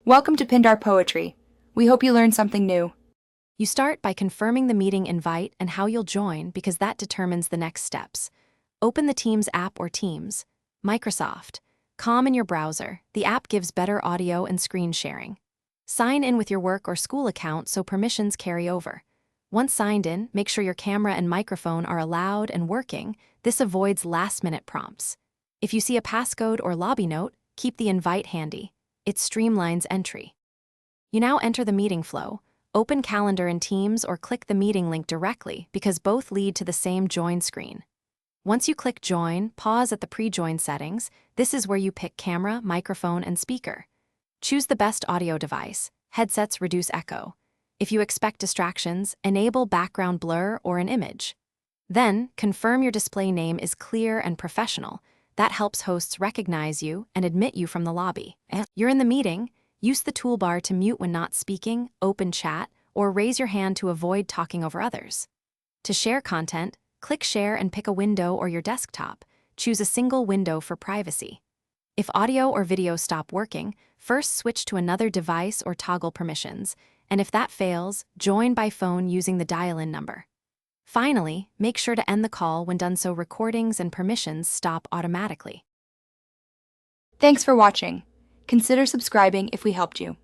Welcome to Pindar Poetry. We hope you learned something new. You start by confirming the meeting invite and how you'll join because that determines the next steps. Open the Teams app or Teams. Microsoft. Com in your browser. The app gives better audio and screen sharing. Sign in with your work or school account so permissions carry over. Once signed in, make sure your camera and microphone are allowed and working. This avoids last-minute prompts. If you see a passcode or lobby note, keep the invite handy. It streamlines entry. You now enter the meeting flow. Open Calendar in Teams or click the meeting link directly because both lead to the same join screen. Once you click Join, pause at the pre-join settings. This is where you pick camera, microphone, and speaker. Choose the best audio device. Headsets reduce echo. If you expect distractions, enable background blur or an image. Then, confirm your display name is clear and professional. That helps hosts recognize you and admit you from the lobby. You're in the meeting. Use the toolbar to mute when not speaking, open chat, or raise your hand to avoid talking over others. To share content, click Share and pick a window or your desktop. Choose a single window for privacy. If audio or video stop working, first switch to another device or toggle permissions, and if that fails, join by phone using the dial-in number. Finally, make sure to end the call when done so recordings and permissions stop automatically. Thanks for watching. Consider subscribing if we helped you.